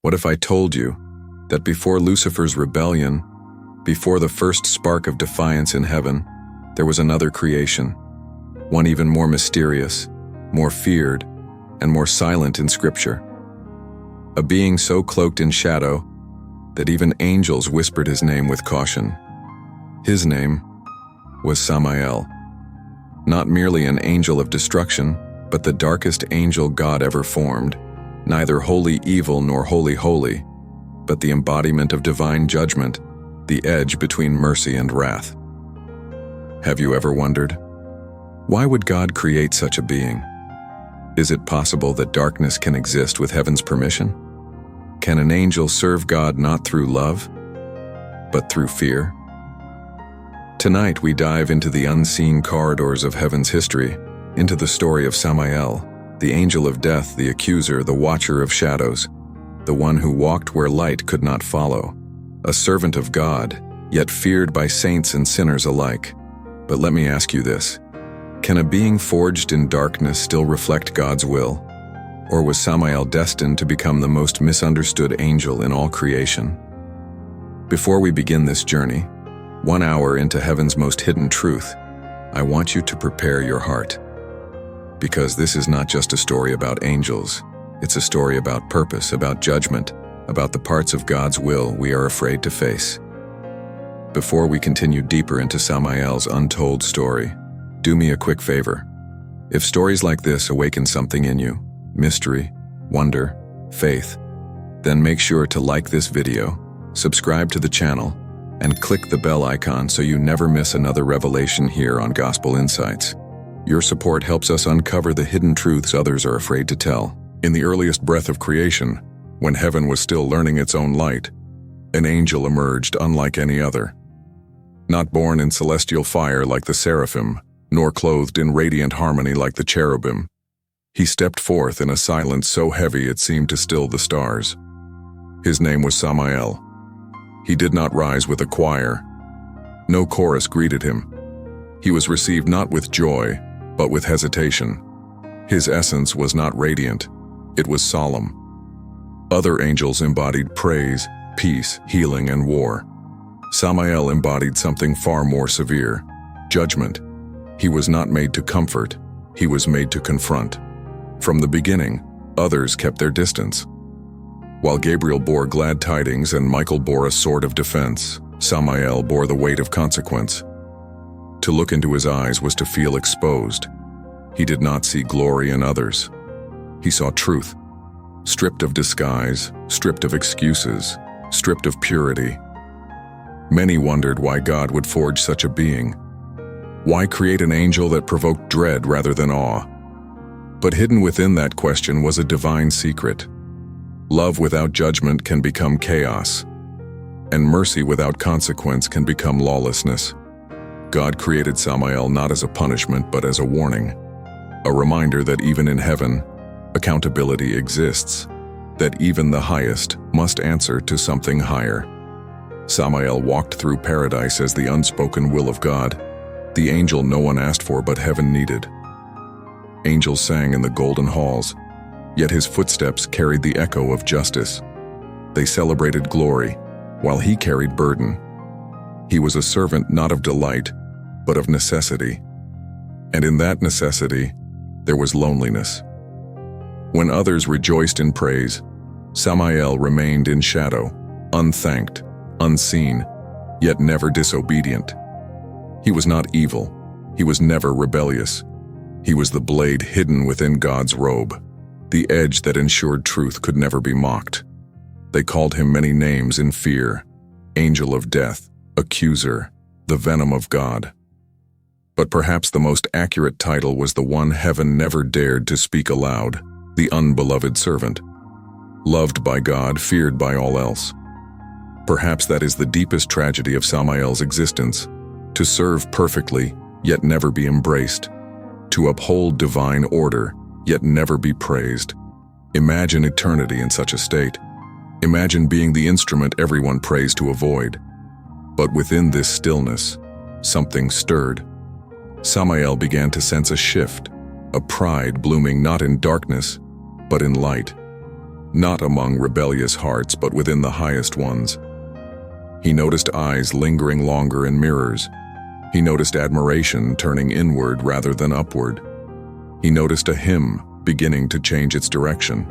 What if I told you that before Lucifer's rebellion, before the first spark of defiance in heaven, there was another creation, one even more mysterious, more feared, and more silent in Scripture? A being so cloaked in shadow that even angels whispered his name with caution. His name was Samael. Not merely an angel of destruction, but the darkest angel God ever formed, neither wholly evil nor wholly holy, but the embodiment of divine judgment, the edge between mercy and wrath. Have you ever wondered, why would God create such a being? Is it possible that darkness can exist with heaven's permission? Can an angel serve God not through love, but through fear? Tonight we dive into the unseen corridors of heaven's history, into the story of Samael, the angel of death, the accuser, the watcher of shadows, the one who walked where light could not follow, a servant of God, yet feared by saints and sinners alike. But let me ask you this: can a being forged in darkness still reflect God's will? Or was Samael destined to become the most misunderstood angel in all creation? Before we begin this journey, 1 hour into heaven's most hidden truth, I want you to prepare your heart. Because this is not just a story about angels, it's a story about purpose, about judgment, about the parts of God's will we are afraid to face. Before we continue deeper into Samael's untold story, do me a quick favor. If stories like this awaken something in you, mystery, wonder, faith, then make sure to like this video, subscribe to the channel, and click the bell icon so you never miss another revelation here on Gospel Insights. Your support helps us uncover the hidden truths others are afraid to tell. In the earliest breath of creation, when heaven was still learning its own light, an angel emerged unlike any other. Not born in celestial fire like the seraphim, nor clothed in radiant harmony like the cherubim, he stepped forth in a silence so heavy it seemed to still the stars. His name was Samael. He did not rise with a choir. No chorus greeted him. He was received not with joy, but with hesitation. His essence was not radiant, it was solemn. Other angels embodied praise, peace, healing, and war. Samael embodied something far more severe: judgment. He was not made to comfort, he was made to confront. From the beginning, others kept their distance. While Gabriel bore glad tidings and Michael bore a sword of defense, Samael bore the weight of consequence. To look into his eyes was to feel exposed. He did not see glory in others. He saw truth, stripped of disguise, stripped of excuses, stripped of purity. Many wondered why God would forge such a being. Why create an angel that provoked dread rather than awe? But hidden within that question was a divine secret. Love without judgment can become chaos, and mercy without consequence can become lawlessness. God created Samael not as a punishment but as a warning, a reminder that even in heaven, accountability exists, that even the highest must answer to something higher. Samael walked through paradise as the unspoken will of God, the angel no one asked for but heaven needed. Angels sang in the golden halls, yet his footsteps carried the echo of justice. They celebrated glory, while he carried burden. He was a servant not of delight, but of necessity. And in that necessity, there was loneliness. When others rejoiced in praise, Samael remained in shadow, unthanked, unseen, yet never disobedient. He was not evil. He was never rebellious. He was the blade hidden within God's robe, the edge that ensured truth could never be mocked. They called him many names in fear: angel of death, accuser, the venom of God. But perhaps the most accurate title was the one heaven never dared to speak aloud: the unbeloved servant. Loved by God, feared by all else. Perhaps that is the deepest tragedy of Samael's existence: to serve perfectly, yet never be embraced; to uphold divine order, yet never be praised. Imagine eternity in such a state. Imagine being the instrument everyone prays to avoid. But within this stillness, something stirred. Samael began to sense a shift, a pride blooming not in darkness, but in light. not among rebellious hearts, but within the highest ones. He noticed eyes lingering longer in mirrors. He noticed admiration turning inward rather than upward. He noticed a hymn beginning to change its direction.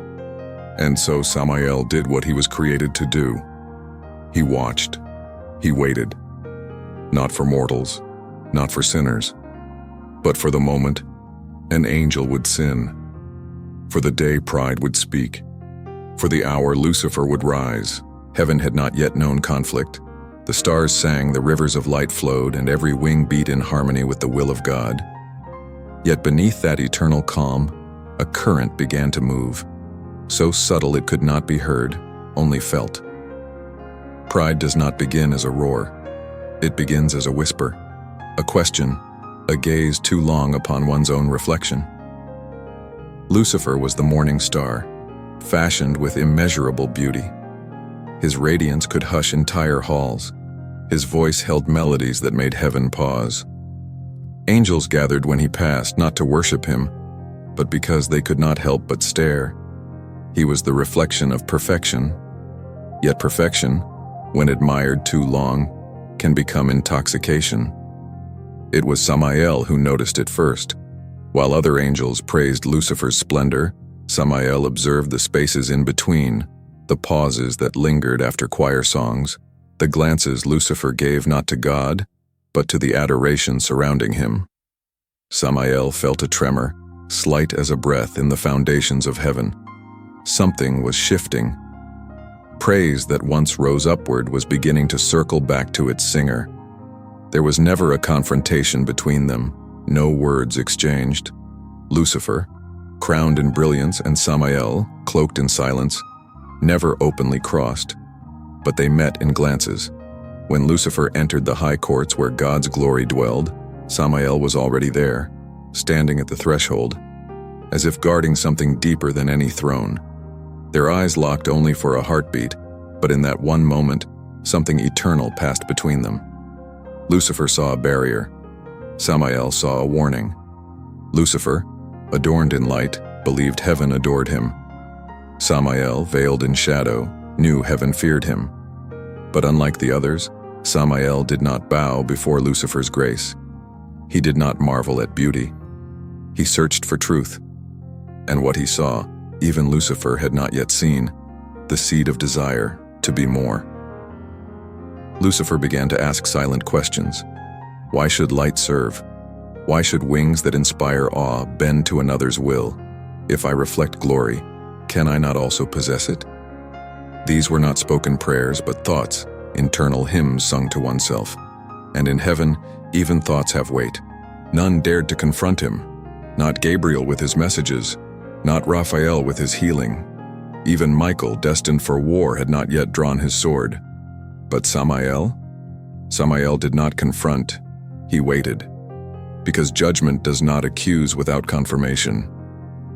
And so Samael did what he was created to do. He watched. He waited. Not for mortals, not for sinners, but for the moment an angel would sin, for the day pride would speak, for the hour Lucifer would rise. Heaven had not yet known conflict. The stars sang, the rivers of light flowed, and every wing beat in harmony with the will of God. Yet beneath that eternal calm, a current began to move, so subtle it could not be heard, only felt. Pride does not begin as a roar. It begins as a whisper, a question, a gaze too long upon one's own reflection. Lucifer was the morning star, fashioned with immeasurable beauty. His radiance could hush entire halls. His voice held melodies that made heaven pause. Angels gathered when he passed, not to worship him, but because they could not help but stare. He was the reflection of perfection, yet perfection, when admired too long, can become intoxication. It was Samael who noticed it first. While other angels praised Lucifer's splendor, Samael observed the spaces in between, the pauses that lingered after choir songs, the glances Lucifer gave not to God, but to the adoration surrounding him. Samael felt a tremor, slight as a breath in the foundations of heaven. Something was shifting. Praise that once rose upward was beginning to circle back to its singer. There was never a confrontation between them, no words exchanged. Lucifer, crowned in brilliance, and Samael, cloaked in silence, never openly crossed, but they met in glances. When Lucifer entered the high courts where God's glory dwelled, Samael was already there, standing at the threshold, as if guarding something deeper than any throne. Their eyes locked only for a heartbeat, but in that one moment, something eternal passed between them. Lucifer saw a barrier. Samael saw a warning. Lucifer, adorned in light, believed heaven adored him. Samael, veiled in shadow, knew heaven feared him. But unlike the others, Samael did not bow before Lucifer's grace. He did not marvel at beauty. He searched for truth. And what he saw, even Lucifer had not yet seen, the seed of desire to be more. Lucifer began to ask silent questions. Why should light serve? Why should wings that inspire awe bend to another's will? If I reflect glory, can I not also possess it? These were not spoken prayers, but thoughts, internal hymns sung to oneself. And in heaven, even thoughts have weight. None dared to confront him. Not Gabriel with his messages, not Raphael with his healing. Even Michael, destined for war, had not yet drawn his sword. But Samael? Samael did not confront. He waited. Because judgment does not accuse without confirmation.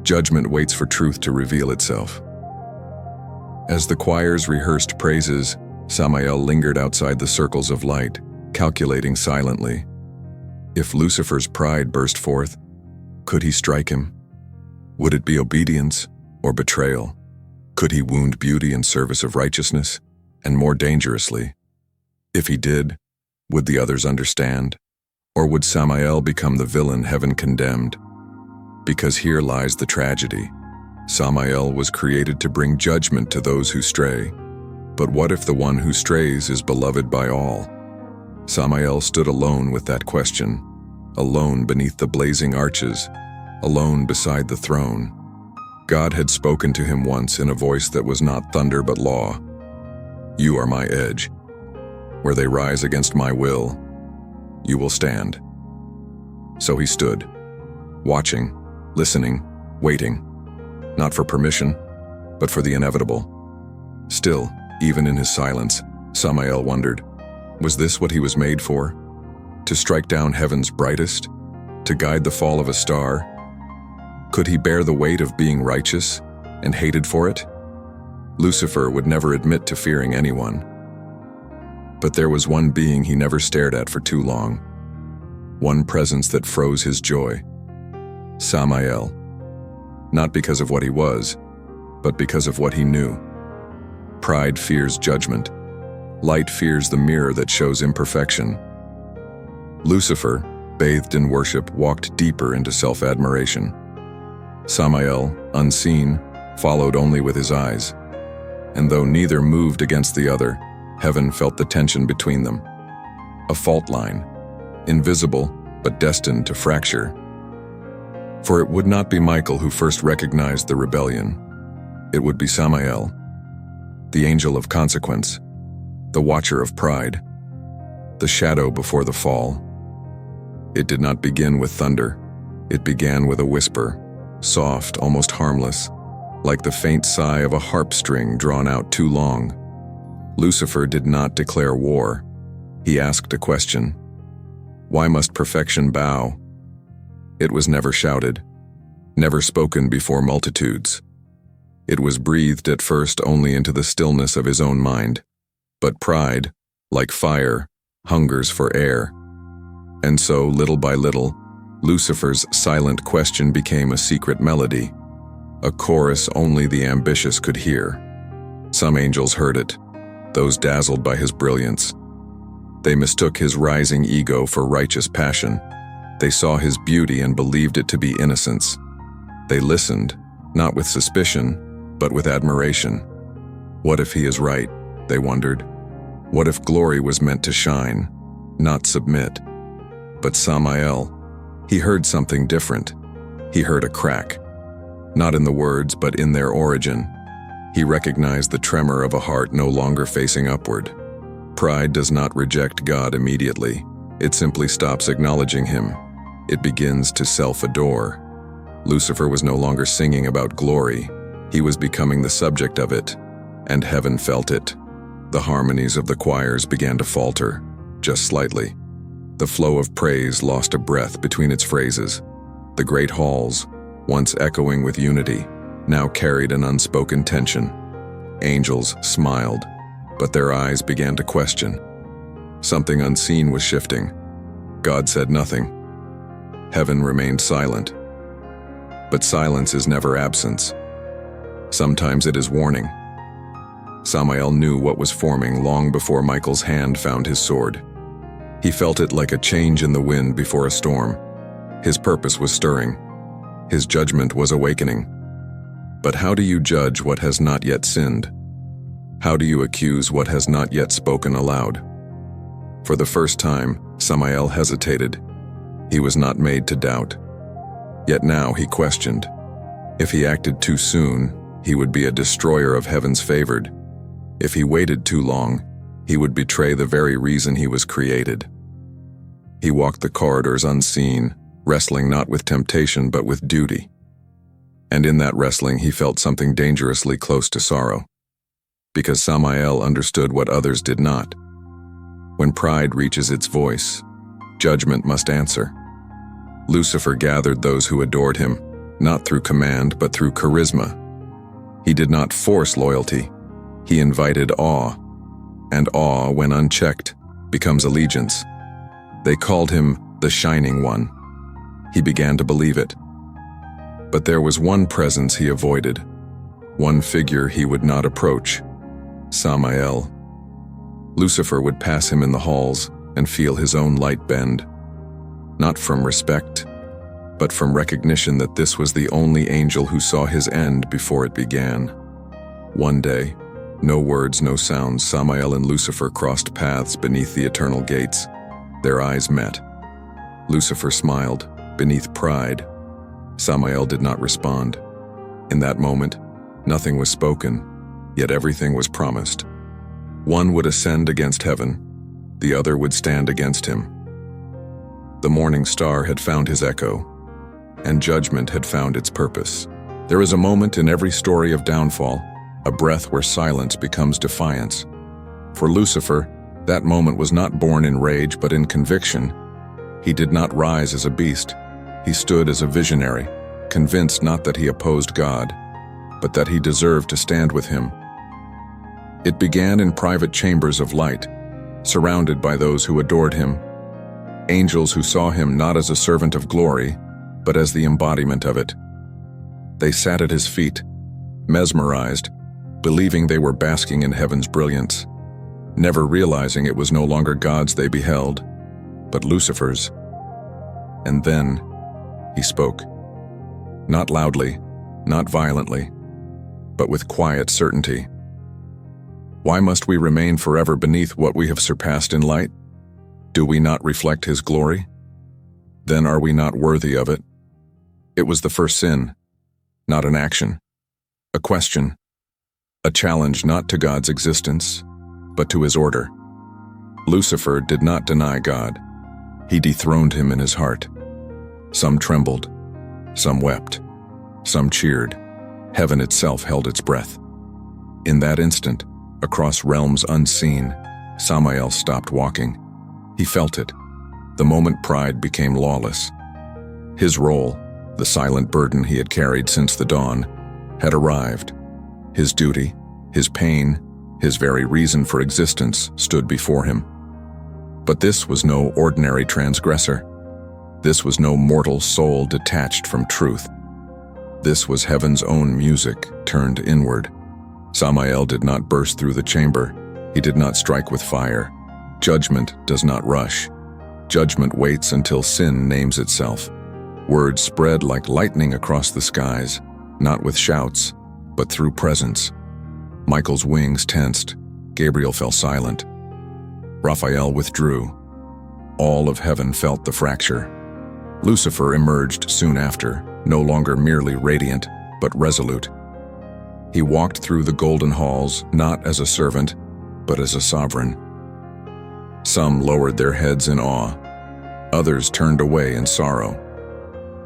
Judgment waits for truth to reveal itself. As the choirs rehearsed praises, Samael lingered outside the circles of light, calculating silently. If Lucifer's pride burst forth, could he strike him? Would it be obedience or betrayal? Could he wound beauty in service of righteousness? And more dangerously, if he did, would the others understand? Or would Samael become the villain heaven condemned? Because here lies the tragedy. Samael was created to bring judgment to those who stray. But what if the one who strays is beloved by all? Samael stood alone with that question, alone beneath the blazing arches, alone beside the throne. God had spoken to him once in a voice that was not thunder but law. You are my edge. Where they rise against my will, you will stand. So he stood, watching, listening, waiting, not for permission, but for the inevitable. Still, even in his silence, Samael wondered, was this what he was made for? To strike down heaven's brightest? To guide the fall of a star? Could he bear the weight of being righteous and hated for it? Lucifer would never admit to fearing anyone. But there was one being he never stared at for too long. One presence that froze his joy. Samael. Not because of what he was, but because of what he knew. Pride fears judgment. Light fears the mirror that shows imperfection. Lucifer, bathed in worship, walked deeper into self-admiration. Samael, unseen, followed only with his eyes. And though neither moved against the other, heaven felt the tension between them. A fault line, invisible but destined to fracture. For it would not be Michael who first recognized the rebellion. It would be Samael, the angel of consequence, the watcher of pride, the shadow before the fall. It did not begin with thunder. It began with a whisper, soft, almost harmless, like the faint sigh of a harp string drawn out too long. Lucifer did not declare war. He asked a question. Why must perfection bow? It was never shouted, never spoken before multitudes. It was breathed at first only into the stillness of his own mind. But pride, like fire, hungers for air. And so, little by little, Lucifer's silent question became a secret melody, a chorus only the ambitious could hear. Some angels heard it, those dazzled by his brilliance. They mistook his rising ego for righteous passion. They saw his beauty and believed it to be innocence. They listened, not with suspicion, but with admiration. What if he is right? They wondered. What if glory was meant to shine, not submit? But Samael, he heard something different. He heard a crack. Not in the words, but in their origin. He recognized the tremor of a heart no longer facing upward. Pride does not reject God immediately. It simply stops acknowledging him. It begins to self-adore. Lucifer was no longer singing about glory. He was becoming the subject of it, and heaven felt it. The harmonies of the choirs began to falter, just slightly. The flow of praise lost a breath between its phrases. The great halls, once echoing with unity, now carried an unspoken tension. Angels smiled, but their eyes began to question. Something unseen was shifting. God said nothing. Heaven remained silent. But silence is never absence. Sometimes it is warning. Samael knew what was forming long before Michael's hand found his sword. He felt it like a change in the wind before a storm. His purpose was stirring. His judgment was awakening. But how do you judge what has not yet sinned? How do you accuse what has not yet spoken aloud? For the first time, Samael hesitated. He was not made to doubt. Yet now he questioned. If he acted too soon, he would be a destroyer of heaven's favored. If he waited too long, he would betray the very reason he was created. He walked the corridors unseen, wrestling not with temptation but with duty. And in that wrestling he felt something dangerously close to sorrow. Because Samael understood what others did not. When pride reaches its voice, judgment must answer. Lucifer gathered those who adored him, not through command but through charisma. He did not force loyalty. He invited awe, and awe, when unchecked, becomes allegiance. They called him the Shining One. He began to believe it. But there was one presence he avoided, one figure he would not approach: Samael. Lucifer would pass him in the halls and feel his own light bend, not from respect, but from recognition that this was the only angel who saw his end before it began. One day, no words, no sounds, Samael and Lucifer crossed paths beneath the eternal gates. Their eyes met. Lucifer smiled, beneath pride. Samael did not respond. In that moment, nothing was spoken, yet everything was promised. One would ascend against heaven, the other would stand against him. The morning star had found his echo, and judgment had found its purpose. There is a moment in every story of downfall, a breath where silence becomes defiance. For Lucifer, that moment was not born in rage but in conviction. He did not rise as a beast. He stood as a visionary, convinced not that he opposed God, but that he deserved to stand with him. It began in private chambers of light, surrounded by those who adored him, angels who saw him not as a servant of glory, but as the embodiment of it. They sat at his feet, mesmerized, believing they were basking in heaven's brilliance, never realizing it was no longer God's they beheld, but Lucifer's. And then he spoke. Not loudly, not violently, but with quiet certainty. Why must we remain forever beneath what we have surpassed in light? Do we not reflect his glory? Then are we not worthy of it? It was the first sin, not an action, a question, a challenge not to God's existence, but to his order. Lucifer did not deny God. He dethroned him in his heart. Some trembled, some wept, some cheered. Heaven itself held its breath. In that instant, across realms unseen, Samael stopped walking. He felt it. The moment pride became lawless. His role, the silent burden he had carried since the dawn, had arrived. His duty, his pain, his very reason for existence stood before him. But this was no ordinary transgressor. This was no mortal soul detached from truth. This was heaven's own music turned inward. Samael did not burst through the chamber. He did not strike with fire. Judgment does not rush. Judgment waits until sin names itself. Words spread like lightning across the skies, not with shouts, but through presence. Michael's wings tensed. Gabriel fell silent. Raphael withdrew. All of heaven felt the fracture. Lucifer emerged soon after, no longer merely radiant, but resolute. He walked through the golden halls not as a servant, but as a sovereign. Some lowered their heads in awe. Others turned away in sorrow.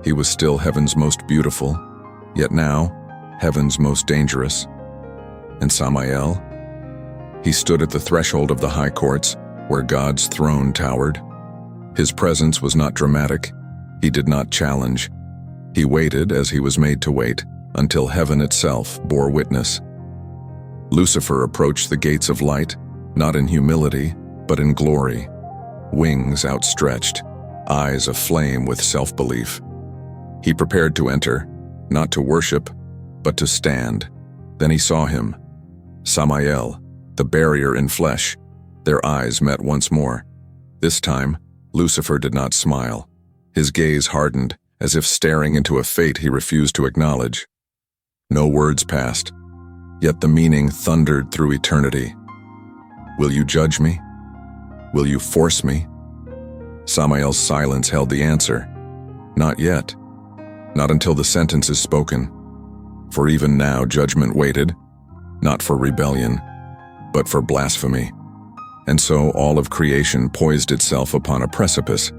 He was still heaven's most beautiful, yet now, heaven's most dangerous. And Samael? He stood at the threshold of the high courts, where God's throne towered. His presence was not dramatic. He did not challenge. He waited as he was made to wait, until heaven itself bore witness. Lucifer approached the gates of light, not in humility, but in glory. Wings outstretched, eyes aflame with self-belief. He prepared to enter, not to worship, but to stand. Then he saw him, Samael, the barrier in flesh. Their eyes met once more. This time, Lucifer did not smile. His gaze hardened, as if staring into a fate he refused to acknowledge. No words passed, yet the meaning thundered through eternity. Will you judge me? Will you force me? Samael's silence held the answer. Not yet. Not until the sentence is spoken. For even now judgment waited, not for rebellion, but for blasphemy. And so all of creation poised itself upon a precipice.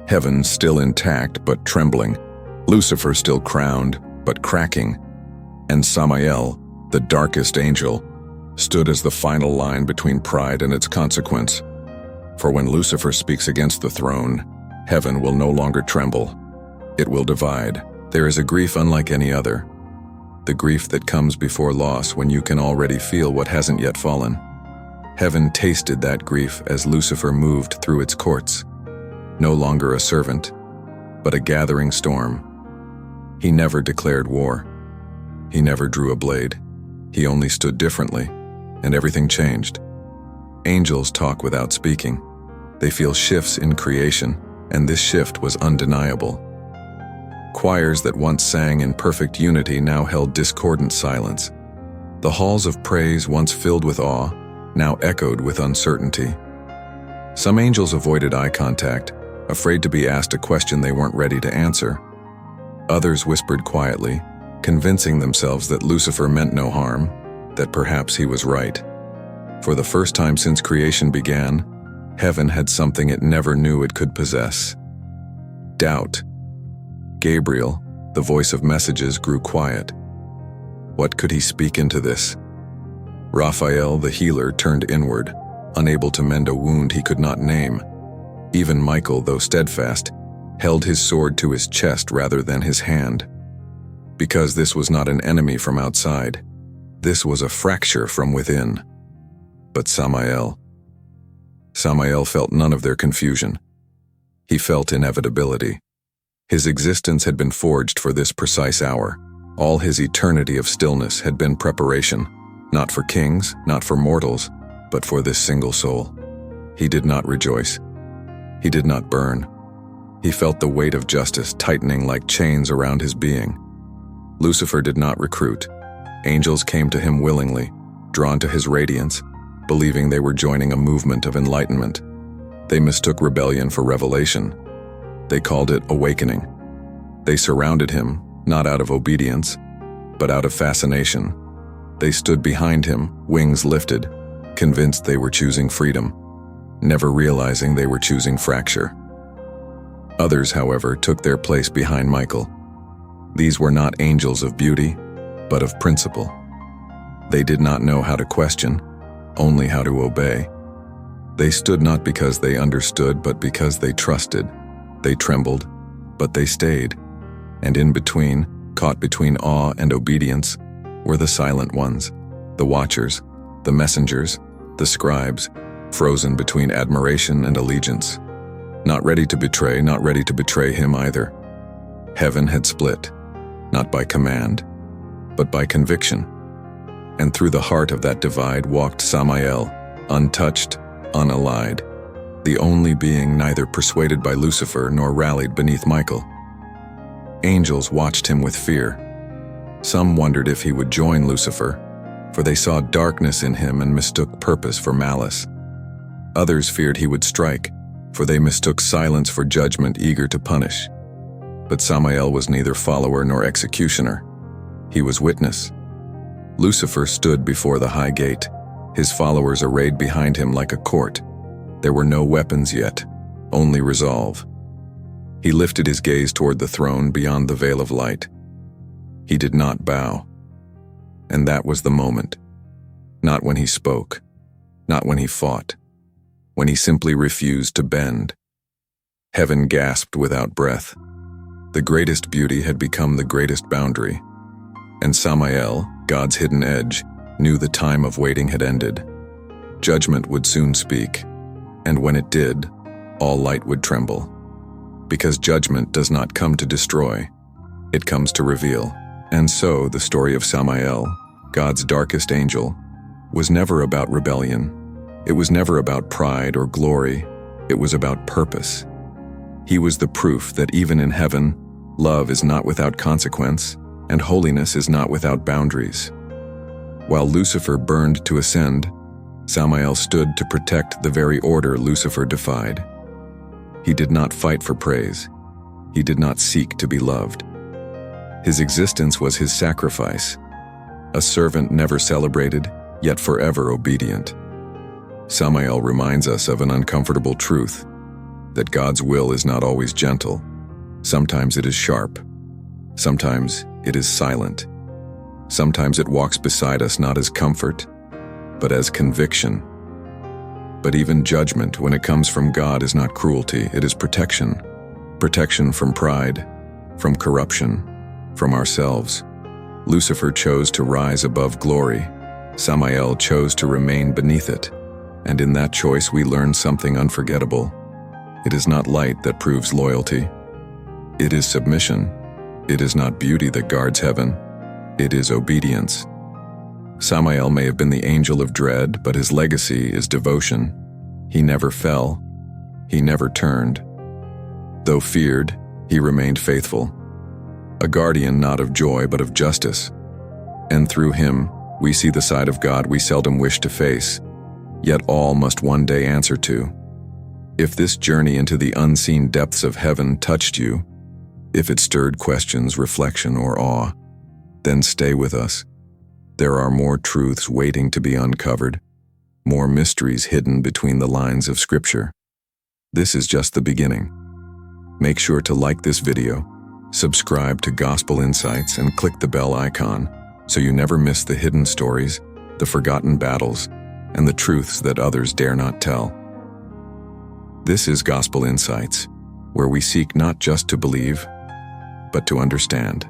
Heaven still intact but trembling, Lucifer still crowned but cracking, and Samael, the darkest angel, stood as the final line between pride and its consequence. For when Lucifer speaks against the throne, heaven will no longer tremble. It will divide. There is a grief unlike any other. The grief that comes before loss when you can already feel what hasn't yet fallen. Heaven tasted that grief as Lucifer moved through its courts. No longer a servant, but a gathering storm. He never declared war. He never drew a blade. He only stood differently, and everything changed. Angels talk without speaking. They feel shifts in creation, and this shift was undeniable. Choirs that once sang in perfect unity now held discordant silence. The halls of praise, once filled with awe, now echoed with uncertainty. Some angels avoided eye contact, afraid to be asked a question they weren't ready to answer. Others whispered quietly, convincing themselves that Lucifer meant no harm, that perhaps he was right. For the first time since creation began, heaven had something it never knew it could possess: doubt. Gabriel, the voice of messages, grew quiet. What could he speak into this? Raphael, the healer, turned inward, unable to mend a wound he could not name. Even Michael, though steadfast, held his sword to his chest rather than his hand. Because this was not an enemy from outside. This was a fracture from within. But Samael felt none of their confusion. He felt inevitability. His existence had been forged for this precise hour. All his eternity of stillness had been preparation, not for kings, not for mortals, but for this single soul. He did not rejoice. He did not burn. He felt the weight of justice tightening like chains around his being. Lucifer did not recruit. Angels came to him willingly, drawn to his radiance, believing they were joining a movement of enlightenment. They mistook rebellion for revelation. They called it awakening. They surrounded him, not out of obedience, but out of fascination. They stood behind him, wings lifted, convinced they were choosing freedom, never realizing they were choosing fracture. Others, however, took their place behind Michael. These were not angels of beauty, but of principle. They did not know how to question, only how to obey. They stood not because they understood, but because they trusted. They trembled, but they stayed. And in between, caught between awe and obedience, were the silent ones, the watchers, the messengers, the scribes, frozen between admiration and allegiance. Not ready to betray, not ready to betray him either. Heaven had split, not by command, but by conviction. And through the heart of that divide walked Samael, untouched, unallied, the only being neither persuaded by Lucifer nor rallied beneath Michael. Angels watched him with fear. Some wondered if he would join Lucifer, for they saw darkness in him and mistook purpose for malice. Others feared he would strike, for they mistook silence for judgment eager to punish. But Samael was neither follower nor executioner. He was witness. Lucifer stood before the high gate, his followers arrayed behind him like a court. There were no weapons yet, only resolve. He lifted his gaze toward the throne beyond the veil of light. He did not bow. And that was the moment. Not when he spoke, not when he fought, when he simply refused to bend. Heaven gasped without breath. The greatest beauty had become the greatest boundary. And Samael, God's hidden edge, knew the time of waiting had ended. Judgment would soon speak, and when it did, all light would tremble. Because judgment does not come to destroy, it comes to reveal. And so the story of Samael, God's darkest angel, was never about rebellion. It was never about pride or glory. It was about purpose. He was the proof that even in heaven, love is not without consequence, and holiness is not without boundaries. While Lucifer burned to ascend, Samael stood to protect the very order Lucifer defied. He did not fight for praise. He did not seek to be loved. His existence was his sacrifice, a servant never celebrated, yet forever obedient. Samael reminds us of an uncomfortable truth, that God's will is not always gentle. Sometimes it is sharp. Sometimes it is silent. Sometimes it walks beside us not as comfort, but as conviction. But even judgment, when it comes from God, is not cruelty, it is protection. Protection from pride, from corruption, from ourselves. Lucifer chose to rise above glory. Samael chose to remain beneath it. And in that choice we learn something unforgettable. It is not light that proves loyalty. It is submission. It is not beauty that guards heaven. It is obedience. Samael may have been the angel of dread, but his legacy is devotion. He never fell. He never turned. Though feared, he remained faithful. A guardian not of joy but of justice. And through him, we see the side of God we seldom wish to face, yet all must one day answer to. If this journey into the unseen depths of heaven touched you, if it stirred questions, reflection, or awe, then stay with us. There are more truths waiting to be uncovered, more mysteries hidden between the lines of Scripture. This is just the beginning. Make sure to like this video, subscribe to Gospel Insights, and click the bell icon so you never miss the hidden stories, the forgotten battles, and the truths that others dare not tell. This is Gospel Insights, where we seek not just to believe, but to understand.